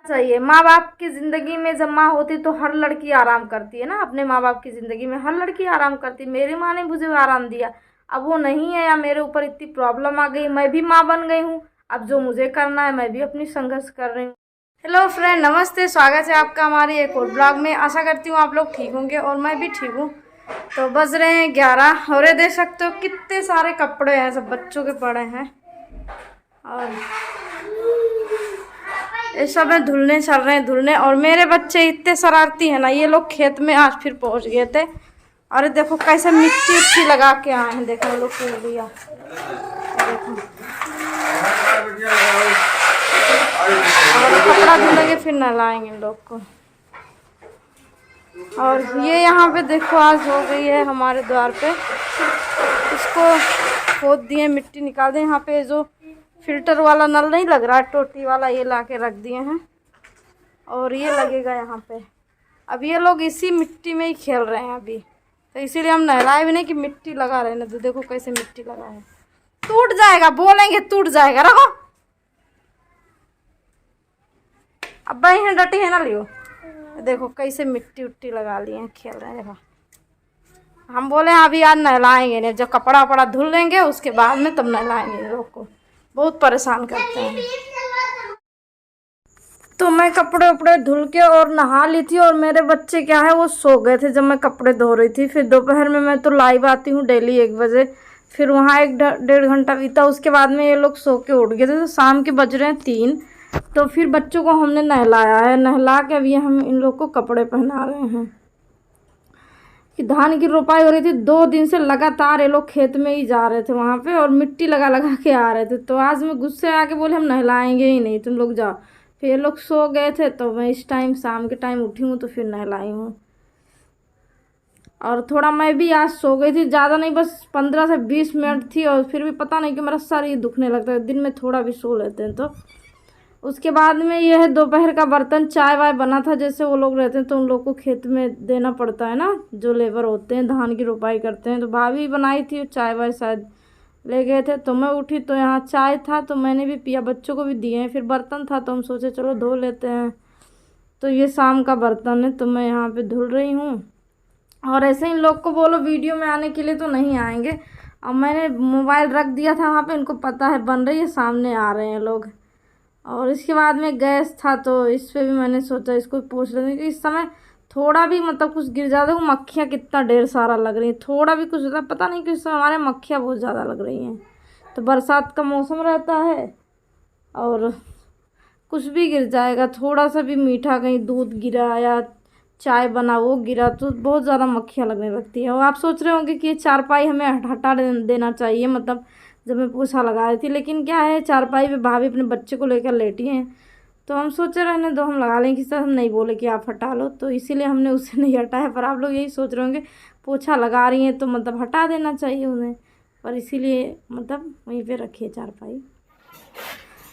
चाहिए। माँ बाप की ज़िंदगी में जब माँ होती तो हर लड़की आराम करती है ना, अपने माँ बाप की ज़िंदगी में हर लड़की आराम करती। मेरी माँ ने मुझे आराम दिया, अब वो नहीं है या मेरे ऊपर इतनी प्रॉब्लम आ गई, मैं भी माँ बन गई हूँ। अब जो मुझे करना है मैं भी अपनी संघर्ष कर रही हूँ। हेलो फ्रेंड, नमस्ते, स्वागत है आपका हमारे एक और ब्लॉग में। आशा करती हूँ आप लोग ठीक होंगे और मैं भी ठीक हूँ। तो बज रहे हैं 11 और ये देख सकते हो कितने सारे कपड़े हैं, सब बच्चों के पड़े हैं और ये सब में धुलने चल रहे हैं, धुलने। और मेरे बच्चे इतने शरारती हैं ना, ये लोग खेत में आज फिर पहुंच गए थे और देखो कैसे मिट्टी उट्टी लगा के आए हैं। देखो लोग खेल दिया, देखो और कपड़ा धुलेंगे फिर नहलाएंगे इन लोग को। और ये यहाँ पे देखो आज हो गई है हमारे द्वार पे, इसको खोद दिए, मिट्टी निकाल दें। यहाँ पे जो फिल्टर वाला नल नहीं लग रहा है, टोटी वाला, ये ला के रख दिए हैं और ये लगेगा यहाँ पे। अब ये लोग इसी मिट्टी में ही खेल रहे हैं अभी, तो इसीलिए हम नहलाए भी नहीं कि मिट्टी लगा रहे हैं। तो देखो कैसे मिट्टी लगा है, टूट जाएगा, बोलेंगे टूट जाएगा। रखो अब भाई डटी है ना, लियो। देखो कैसे मिट्टी उट्टी लगा लिए हैं, खेल रहे हैं। देखो हम बोले अभी आज नहलाएंगे नहीं, जब कपड़ा वपड़ा धुल लेंगे उसके बाद में तब नहलाएंगे। लोग को बहुत परेशान करते हैं। तो मैं कपड़े उपड़े धुल के और नहा ली थी और मेरे बच्चे क्या है वो सो गए थे जब मैं कपड़े धो रही थी। फिर दोपहर में मैं तो लाइव आती हूँ डेली 1 बजे, फिर वहाँ 1-1.5 घंटा बीता, उसके बाद में ये लोग सो के उठ गए थे। तो शाम के बज रहे हैं 3, तो फिर बच्चों को हमने नहलाया है। नहला के अभी हम इन लोग को कपड़े पहना रहे हैं कि धान की रोपाई हो रही थी 2 दिन से लगातार। ये लोग खेत में ही जा रहे थे वहाँ पे और मिट्टी लगा लगा के आ रहे थे। तो आज मैं गुस्से आके बोले हम नहलाएंगे ही नहीं, तुम लोग जाओ। फिर ये लोग सो गए थे तो मैं इस टाइम शाम के टाइम उठी हूँ तो फिर नहलाई हूँ। और थोड़ा मैं भी आज सो गई थी, ज़्यादा नहीं, बस 15 से 20 मिनट थी और फिर भी पता नहीं कि मेरा सर ये दुखने लगता है। दिन में थोड़ा भी सो लेते हैं तो। उसके बाद में यह है दोपहर का बर्तन, चाय वाय बना था। जैसे वो लोग रहते हैं तो उन लोग को खेत में देना पड़ता है ना, जो लेबर होते हैं धान की रोपाई करते हैं। तो भाभी बनाई थी चाय वाय, शायद ले गए थे। तो मैं उठी तो यहाँ चाय था तो मैंने भी पिया, बच्चों को भी दिए हैं। फिर बर्तन था तो हम सोचे चलो धो लेते हैं। तो ये शाम का बर्तन है तो मैं यहाँ पे धुल रही हूँ। और ऐसे इन लोग को बोलो वीडियो में आने के लिए तो नहीं आएंगे। अब मैंने मोबाइल रख दिया था वहाँ पे, इनको पता है बन रही है, सामने आ रहे हैं लोग। और इसके बाद में गैस था तो इस पर भी मैंने सोचा इसको पूछ लेंगे कि इस समय थोड़ा भी मतलब कुछ गिर जाता है। मक्खियाँ कितना ढेर सारा लग रही हैं, थोड़ा भी कुछ होता है पता नहीं, कि इस समय हमारे मक्खियाँ बहुत ज़्यादा लग रही हैं। तो बरसात का मौसम रहता है और कुछ भी गिर जाएगा, थोड़ा सा भी मीठा कहीं दूध गिरा या चाय बना वो गिरा तो बहुत ज़्यादा मक्खियाँ लगने लगती है। और आप सोच रहे होंगे कि ये चारपाई हमें हटा देना चाहिए, मतलब जब मैं पोछा लगा रही थी। लेकिन क्या है, चारपाई पे भाभी अपने बच्चे को लेकर लेटी हैं तो हम सोचे रहने दो, हम लगा लेंगे। किसी हम नहीं बोले कि आप हटा लो, तो इसीलिए हमने उसे नहीं हटाया। पर आप लोग यही सोच रहे होंगे पोछा लगा रही हैं तो मतलब हटा देना चाहिए उन्हें, पर इसीलिए मतलब वहीं पे रखी है चारपाई।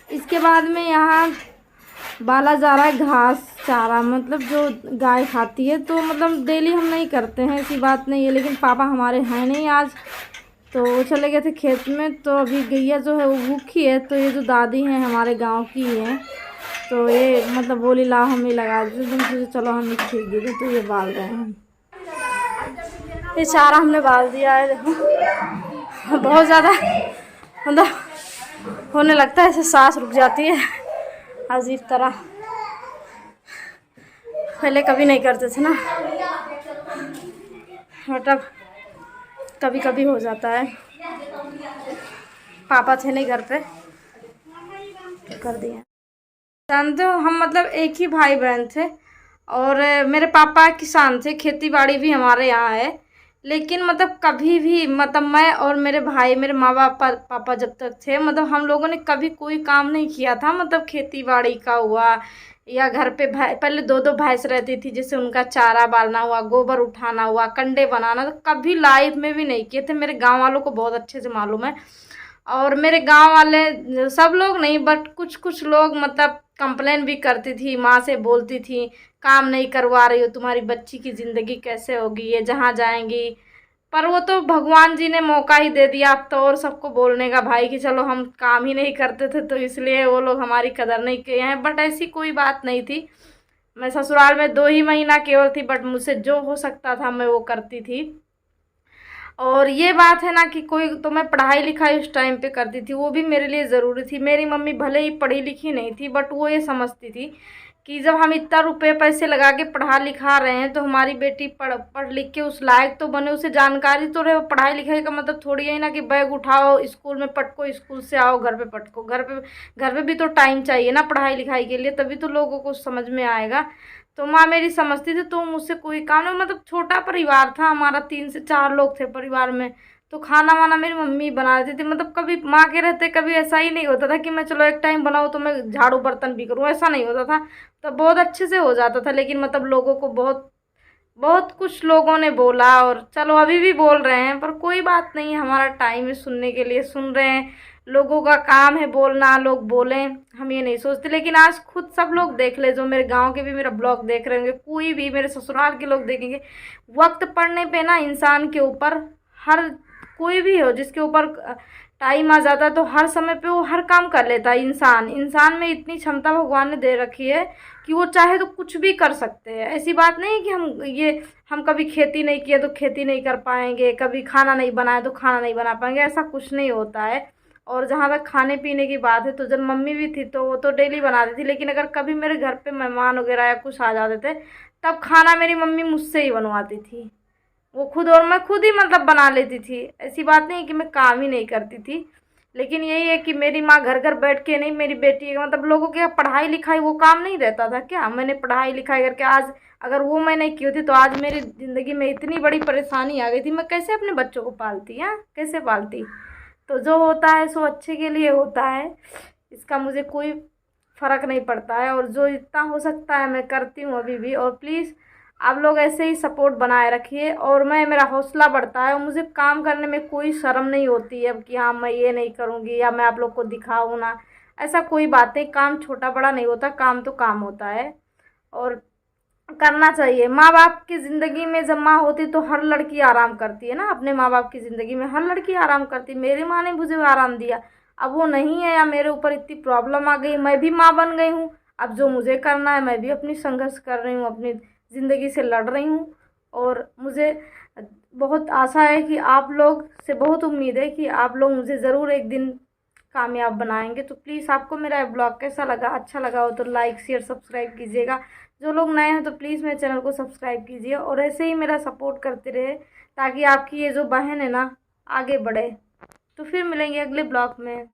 इसके बाद में यहाँ बाला जा रहा है घास चारा, मतलब जो गाय खाती है। तो मतलब डेली हम नहीं करते हैं, ऐसी बात नहीं है, लेकिन पापा हमारे हैं नहीं आज, तो वो चले गए थे खेत में। तो अभी गैया जो है वो भूखी है। तो ये जो दादी हैं हमारे गांव की ही हैं, तो ये मतलब बोली ला हम ही लगा देते, तुम सोचे चलो हम ही खींच देते। तो ये बाल रहे हैं, ये चारा हमने बाल दिया है। देखो बहुत ज़्यादा मतलब होने लगता है, ऐसे सांस रुक जाती है अजीब तरह। पहले कभी नहीं करते थे ना, मतलब कभी कभी हो जाता है। पापा थे नहीं घर पे, कर दिया। जानते हो हम मतलब एक ही भाई बहन थे और मेरे पापा किसान थे, खेती बाड़ी भी हमारे यहाँ है। लेकिन मतलब कभी भी मतलब मैं और मेरे भाई, मेरे माँ बाप पापा जब तक थे, मतलब हम लोगों ने कभी कोई काम नहीं किया था। मतलब खेती बाड़ी का हुआ या घर पे पहले 2-2 भैंस रहती थी, जैसे उनका चारा बालना हुआ, गोबर उठाना हुआ, कंडे बनाना, तो कभी लाइफ में भी नहीं किए थे। मेरे गांव वालों को बहुत अच्छे से मालूम है। और मेरे गांव वाले सब लोग नहीं, बट कुछ कुछ लोग मतलब कंप्लेन भी करती थी, माँ से बोलती थी काम नहीं करवा रही हो, तुम्हारी बच्ची की ज़िंदगी कैसे होगी, ये जहाँ जाएंगी पर वो तो भगवान जी ने मौका ही दे दिया अब तो, और सबको बोलने का भाई कि चलो हम काम ही नहीं करते थे तो इसलिए वो लोग हमारी कदर नहीं किए हैं। बट ऐसी कोई बात नहीं थी। मैं ससुराल में 2 ही महीना केवल थी, बट मुझसे जो हो सकता था मैं वो करती थी। और ये बात है ना कि कोई तो मैं पढ़ाई लिखाई उस टाइम पे करती थी, वो भी मेरे लिए ज़रूरी थी। मेरी मम्मी भले ही पढ़ी लिखी नहीं थी, बट वो ये समझती थी कि जब हम इतना रुपए पैसे लगा के पढ़ा लिखा रहे हैं तो हमारी बेटी पढ़ पढ़ लिख के उस लायक तो बने, उसे जानकारी तो रहे। पढ़ाई लिखाई का मतलब थोड़ी है ना कि बैग उठाओ स्कूल में पटको, स्कूल से आओ घर पे पटको। घर पे भी तो टाइम चाहिए ना पढ़ाई लिखाई के लिए, तभी तो लोगों को समझ में आएगा। तो माँ मेरी समझती थी, तो मुझसे कोई काम नहीं, मतलब छोटा परिवार था हमारा, 3 से 4 लोग थे परिवार में। तो खाना वाना मेरी मम्मी बना देती थी। मतलब कभी माँ के रहते कभी ऐसा ही नहीं होता था कि मैं चलो एक टाइम बनाऊँ तो मैं झाड़ू बर्तन भी करूँ, ऐसा नहीं होता था। तो बहुत अच्छे से हो जाता था। लेकिन मतलब लोगों को बहुत बहुत कुछ लोगों ने बोला, और चलो अभी भी बोल रहे हैं, पर कोई बात नहीं, हमारा टाइम है सुनने के लिए, सुन रहे हैं। लोगों का काम है बोलना, लोग बोलें, हम ये नहीं सोचते। लेकिन आज खुद सब लोग देख ले, जो मेरे गांव के भी मेरा ब्लॉग देख रहे होंगे, कोई भी मेरे ससुराल के लोग देखेंगे, वक्त पड़ने पे ना इंसान के ऊपर, हर कोई भी हो जिसके ऊपर टाइम आ जाता है तो हर समय पे वो हर काम कर लेता है। इंसान में इतनी क्षमता भगवान ने दे रखी है कि वो चाहे तो कुछ भी कर सकते हैं। ऐसी बात नहीं है कि हम कभी खेती नहीं किए तो खेती नहीं कर पाएंगे, कभी खाना नहीं बनाए तो खाना नहीं बना पाएंगे, ऐसा कुछ नहीं होता है। और जहाँ तक खाने पीने की बात है, तो जब मम्मी भी थी तो वो तो डेली बनाती थी। लेकिन अगर कभी मेरे घर पे मेहमान वगैरह या कुछ आ जाते थे, तब खाना मेरी मम्मी मुझसे ही बनवाती थी। वो खुद, और मैं खुद ही मतलब बना लेती थी। ऐसी बात नहीं है कि मैं काम ही नहीं करती थी। लेकिन यही है कि मेरी माँ घर घर बैठ के नहीं, मेरी बेटी मतलब लोगों के पढ़ाई लिखाई वो काम नहीं रहता था क्या? मैंने पढ़ाई लिखाई करके आज, अगर वो मैं नहीं की होती तो आज मेरी ज़िंदगी में इतनी बड़ी परेशानी आ गई थी, मैं कैसे अपने बच्चों को पालती, हाँ कैसे पालती? तो जो होता है सो अच्छे के लिए होता है, इसका मुझे कोई फ़र्क नहीं पड़ता है। और जो जितना हो सकता है मैं करती हूँ अभी भी। और प्लीज़ आप लोग ऐसे ही सपोर्ट बनाए रखिए, और मेरा हौसला बढ़ता है, और मुझे काम करने में कोई शर्म नहीं होती है अब कि हाँ मैं ये नहीं करूँगी या मैं आप लोग को दिखाऊँ ना। ऐसा कोई बात नहीं, काम छोटा बड़ा नहीं होता, काम तो काम होता है और करना चाहिए। माँ बाप की ज़िंदगी में जब माँ होती तो हर लड़की आराम करती है ना, अपने माँ बाप की ज़िंदगी में हर लड़की आराम करती। मेरी माँ ने मुझे आराम दिया, अब वो नहीं है या मेरे ऊपर इतनी प्रॉब्लम आ गई, मैं भी माँ बन गई हूँ। अब जो मुझे करना है, मैं भी अपनी संघर्ष कर रही हूँ, अपनी ज़िंदगी से लड़ रही हूँ। और मुझे बहुत आशा है कि आप लोग से, बहुत उम्मीद है कि आप लोग मुझे ज़रूर एक दिन कामयाब बनाएंगे। तो प्लीज़ आपको मेरा ब्लॉग कैसा लगा, अच्छा लगा हो तो लाइक शेयर सब्सक्राइब कीजिएगा। जो लोग नए हैं तो प्लीज़ मेरे चैनल को सब्सक्राइब कीजिए, और ऐसे ही मेरा सपोर्ट करते रहे, ताकि आपकी ये जो बहन है ना आगे बढ़े। तो फिर मिलेंगे अगले ब्लॉग में।